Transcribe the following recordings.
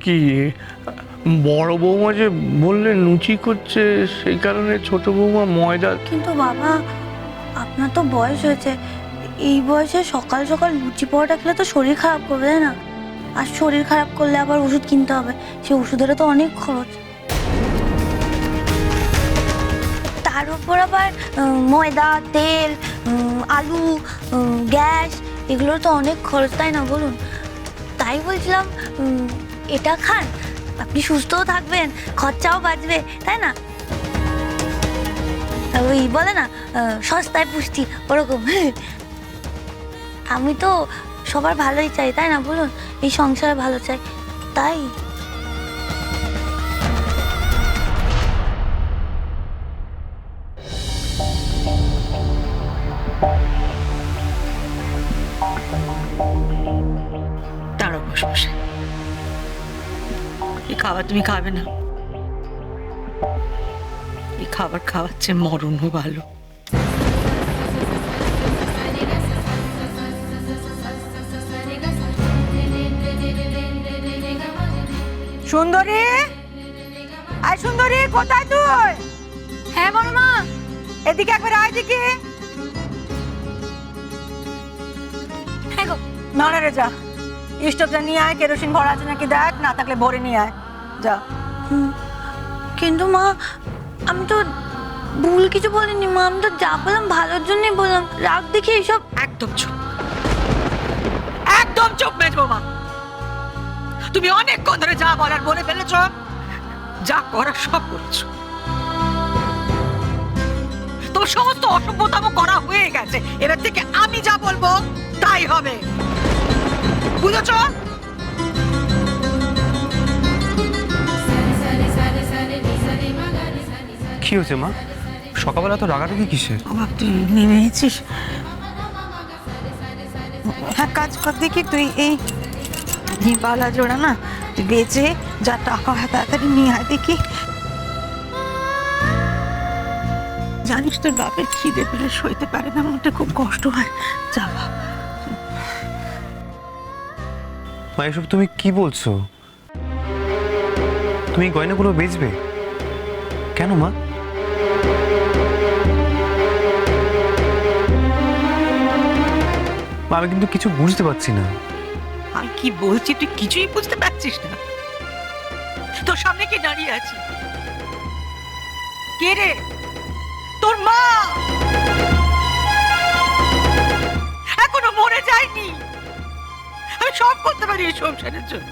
কি বড় বৌমা যে বললে লুচি করছে, সেই কারণে ছোট বৌমা ময়দা। কিন্তু বাবা, আপনার তো বয়স হয়েছে, এই বয়সে সকাল সকাল লুচি পরোটা খেলে তো শরীর খারাপ করবে, তাই না? আর শরীর খারাপ করলে আবার ওষুধ কিনতে হবে, সেই ওষুধেরও তো অনেক খরচ। তার উপর আবার ময়দা, তেল, আলু, গ্যাস, এগুলোর তো অনেক খরচ, তাই না বলুন? তাই বলছিলাম এটা খান, আপনি সুস্থও থাকবেন, খরচাও বাঁচবে, তাই না? ওই বলে না সস্তায় পুষ্টি, ওরকম। আমি তো সবার ভালোই চাই, তাই না বলুন? এই সংসারে ভালো চাই, তাই। দাঁড়াও বসে বসে, এই খাবার তুমি খাবে না। এই খাবার খাওয়াচ্ছে মরণও ভালো। সুন্দরী, আয় সুন্দরী, কোথায় তুই? হ্যাঁ বড় মা। এদিকে একবার আয় দেখি। হ্যাঁ গো। নাড়ারে যা, স্টোভটা নিয়ে আয়, কেরোসিন ভরা আছে নাকি দেখ, না থাকলে ভরে নিয়ে আয়, যা। কিন্তু মা, আমি তো ভুল কিছু বলিনি মা, আমি তো যা বললাম ভালোর জন্যই বললাম, রাগ দেখে এইসব। একদম চুপ, একদম চুপ মেজবো মা। তুমি অনেকক্ষণ ধরে যা বলার বলে ফেলেছ, যা করার সব করেছো। তোমার সমস্ত অসভ্যতম করা হয়ে গেছে, এবার থেকে আমি যা বলবো তাই হবে, বুঝেছো? কি হয়েছে মা? সকালবেলা তো রাগারাগি কিসের? বাবা তুই নেমেছিস? হ্যাঁ, কাজ কর দেখি, তুই এই বালা জোড়া না তুই বেচে যা টাকা হয় তাড়াতাড়ি নিয়ে আয় দেখি। জানিস তোর বাপের খিদে পেলে সইতে পারে না, মনটা খুব কষ্ট হয়। যা বাপ। মা এসব তুমি কি বলছো? তুমি এই গয়নাগুলো বেচবে কেন মা? মা আমি কিন্তু কিছু বুঝতে পারছি না। আমি কি বলছি তুই কিছুই বুঝতে পারছিস না? তোর সামনে কে দাঁড়িয়ে আছে? কে রে? তোর মা এখনো মরে যায়নি। আমি সব করতে পারি এই সংসারের জন্য।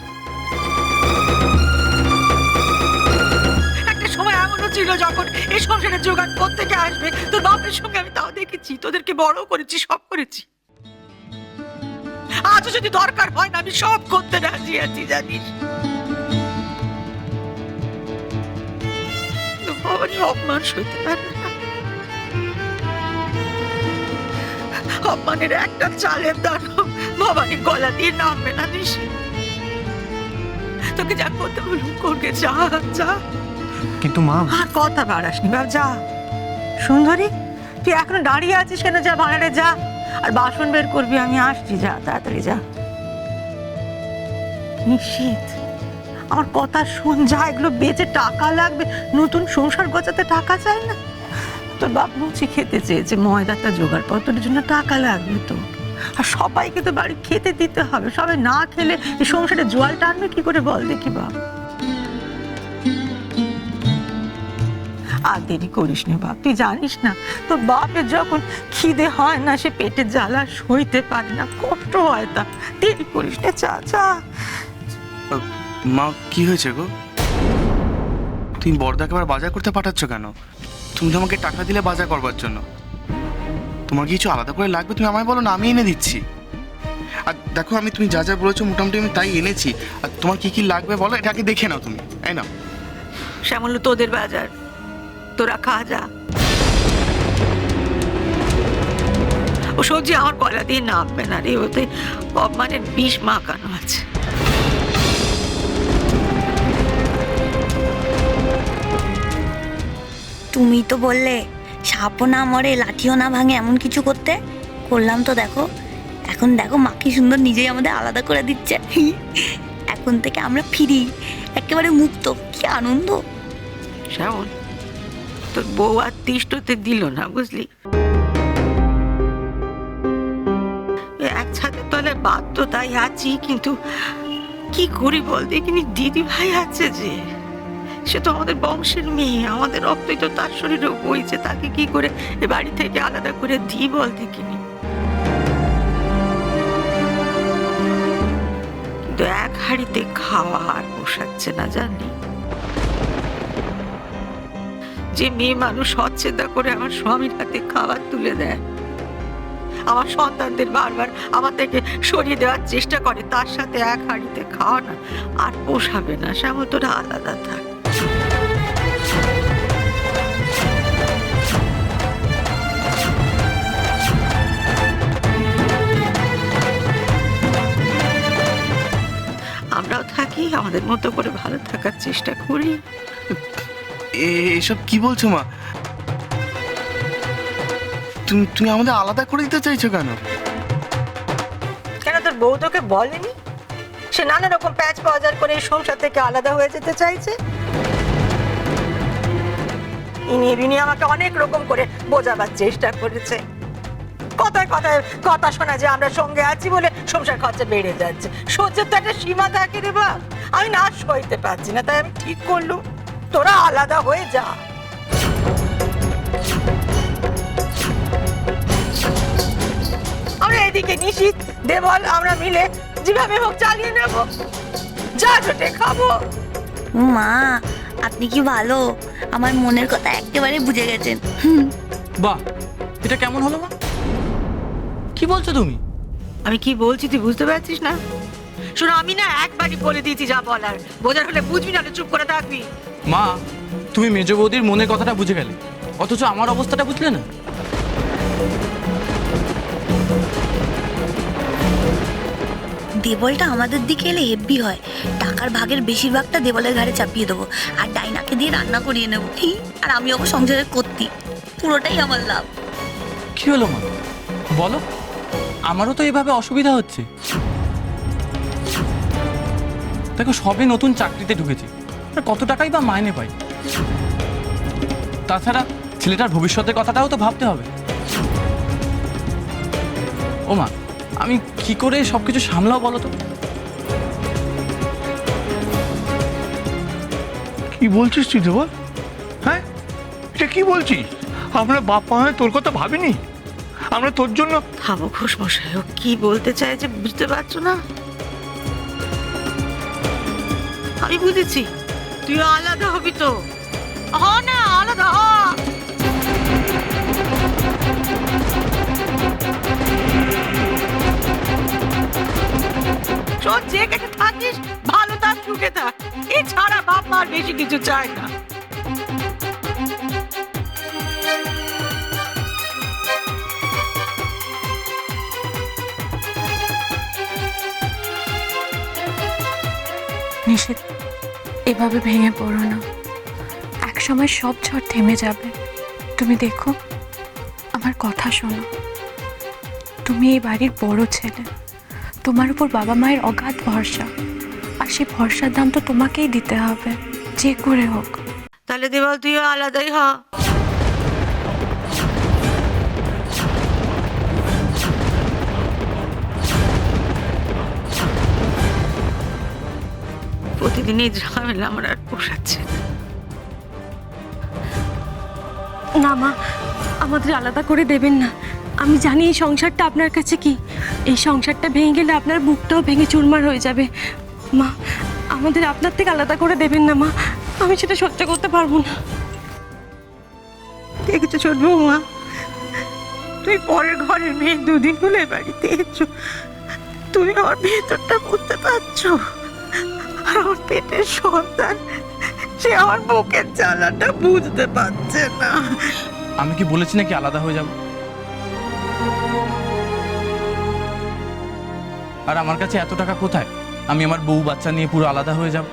একটা সময় এমনও ছিল যখন এই সংসারের জোগাড় কোত্থেকে আসবে তোর বাপের সঙ্গে আমি তাও দেখেছি, তোদেরকে বড় করেছি, সব করেছি। আজও যদি দরকার হয় না আমি সব করতে রাজি আছি, জানিস? ভবানী অপমান সইতে পারবে না। অপমানের একটা চালের দানা ভবানীর গলা দিয়ে নামবে না নিশি। তোকে যা করতে বলুন করবে, যা যা। কিন্তু মা, আর কথা বাড়াসনি বাপ, যা। সুন্দরী, তুই এখনো দাঁড়িয়ে আছিস কেন? যা ভাড়ারে যা, আর বাসন বের করবি, আমি আসছি, যা তাড়াতাড়ি যা। নিশ্চিত আমার কথা শোন, যা, এগুলো বেচে টাকা লাগবে, নতুন সংসার গোছাতে টাকা চাই না? তোর বাপ লুচি খেতে চেয়েছে, ময়দাটা জোগাড় পত্রের জন্য টাকা লাগবে তো, আর সবাইকে তো বাড়ি খেতে দিতে হবে, সবাই না খেলে এই সংসারে জোয়াল টানবে কি করে বল দেখি বাপ। আর দেরি করিস না বাপ, তুই জানিস না তোর বাপের যখন খিদে হয় না, সে পেটের জ্বালা সইতে পারে না, কষ্ট হয়, তা দেরি করিস না, চা চা। মা কি হয়েছে গো? তুমি বড়দাকে আবার বাজার করতে পাঠাচ্ছ কেন? তুমি তো আমাকে টাকা দিলে বাজার করবার জন্য। তোমার কিছু আলাদা করে লাগবে তুমি আমায় বলো না, আমি এনে দিচ্ছি। আর দেখো আমি তুমি যা যা বলেছো মোটামুটি আমি তাই এনেছি। আর তোমার কি কি লাগবে বলো, এটাকে দেখে নাও তুমি, তাই না? শ্যামল তোদের বাজার, তোরা খা যা। ও সবজি আমার গলা দিয়ে নামবে না রে, ওতে অপমানের বিষ মাখানো আছে। তুমি তো বললে সাপও না মরে লাঠিও না ভাঙে, এমন কিছু করতে, করলাম তো দেখো। এখন দেখো মা কি সুন্দর নিজেই আমাদের আলাদা করে দিচ্ছে। এখন তখন থেকে আমরা ফিরি, একেবারে মুক্ত। কি আনন্দ! শ্যামল, তোর বউ আর তিষ্ঠতে দিল না, বুঝলি? এক ছাদের তলে বাধ্য তাই আছি, কিন্তু কি করি বল দেখিনি। দিদি ভাই আছে যে, সে তো আমাদের বংশের মেয়ে, আমাদের রক্তই তো তার শরীরেও বইছে। তাকে কি করে এ বাড়ি থেকে আলাদা করে দিই বল দেখিনি। কিন্তু এক হাঁড়িতে খাওয়া আর পোষাচ্ছে না, জানি। যে মেয়ে মানুষ হচ্ছেদা করে আমার স্বামীর হাতে খাবার তুলে দেয়, আমার সন্তানদের বারবার আমার থেকে সরিয়ে দেওয়ার চেষ্টা করে, তার সাথে এক হাঁড়িতে খাওয়া না আর পোষাবে না। শ্যামল, তোরা আলাদা থাক। আমরাও থাকি, আমাদের মতো করে ভালো থাকার চেষ্টা করি। এসব কি বলছো মা? তুমি আমাদের আলাদা করে দিতে চাইছো কেন? কেন তোর বউ তোকে বলেনি সে নানা রকম প্যাচ বাজার করে এই সংসার থেকে আলাদা হয়ে যেতে চাইছে? ইনি বিনি আমাকে অনেক রকম করে বোঝাবার চেষ্টা করেছে। কথায় কথায় কথা শোনা যে আমরা সঙ্গে আছি বলে সংসার খরচা বেড়ে যাচ্ছে। সহ্যের তো একটা সীমা থাকে রে বাপ। আমি না সইতে পারছি না, তাই আমি ঠিক করলুম তোরা আলাদা হয়ে যা। আমরা এদিকে নিশিত দেবল আমরা মিলে যেভাবে হোক চালিয়ে নেব, যা জোটে খাবো। মা, আপনি কি ভালো, আমার মনের কথা একেবারে বুঝে গেছেন। বাহ, এটা কেমন হলো মা? কি বলছো তুমি? আমি কি বলছি তুই বুঝতে পারছিস না? শোনো, আমি না একবারই বলে দিয়েছি যা বলার, বোঝার হলে বুঝবি, না চুপ করে থাকবি। মা, তুমি মেজ বৌদির মনের কথাটা বুঝে গেলে, অথচ আমার অবস্থাটা বুঝলে না। দেবলটা আমাদের দিকে এলে হেব্বি হয়। টাকার ভাগের বেশিরভাগটা দেবলের ঘাড়ে চাপিয়ে দেবো, আর ডাইনাকে দিয়ে রান্না করিয়ে নেবো। আর আমি ওকে সংসারের করতি, পুরোটাই আমার লাভ। কি হলো মা, বলো? আমারও তো এভাবে অসুবিধা হচ্ছে। দেখো, সবে নতুন চাকরিতে ঢুকেছি, আর কত টাকাই বা মাইনে পাই। তাছাড়া ছেলেটার ভবিষ্যতের কথাটাও তো ভাবতে হবে। ও মা, আমি কি করে সবকিছু সামলাও বলো তো? কি বলছিস তুই দেবল? হ্যাঁ, এটা কি বলছিস? আমরা বাপ মা হয়ে তোর কথা ভাবিনি? আমরা তোর জন্য থামো ঘোষ মশাই, ও কি বলতে চায় যে বুঝতে পারছো না? আমি বুঝেছি, তুই আলাদা হবি তো। হ না, আলাদা হ। শোন, যে কাছে থাকিস ভালো থাক, সুখে থাক, এছাড়া বাপ মার বেশি কিছু চায় না। নিশিত, এভাবে ভেঙে পড়ো না। একসময় সব ঝড় থেমে যাবে। তুমি দেখো, আমার কথা শোনো। তুমি এই বাড়ির বড় ছেলে, তোমার উপর বাবা মায়ের অগাধ ভরসা, আর সেই ভরসার দাম তো তোমাকেই দিতে হবে, যে করে হোক। তাহলে দেওয়াল তুইও আলাদাই হ। প্রতিদিন এই ঝামেলা আমার আর পোষাচ্ছে না। না মা, আমাদের আলাদা করে দেবেন না। আমি জানি এই সংসারটা আপনার কাছে কি। এই সংসারটা ভেঙে গেলে আপনার বুকটাও ভেঙে চুরমার হয়ে যাবে। মা, আমাদের আপনার থেকে আলাদা করে দেবেন না মা, আমি সেটা সহ্য করতে পারবো না। দেখেছো ছোট বৌমা, তুই পরের ঘরের মেয়ে, দুদিন হলো এ বাড়িতে এসছো, তুমি আমার ভেতরটা বুঝতে পারছো? আর আমার পেটের সন্তান, সে আমার বুকের জ্বালাটা বুঝতে পারছে না। আমি কি বলেছি নাকি আলাদা হয়ে যাব? আর আমার কাছে এত টাকা কোথায় আমি আমার বউ বাচ্চা নিয়ে পুরো আলাদা হয়ে যাব?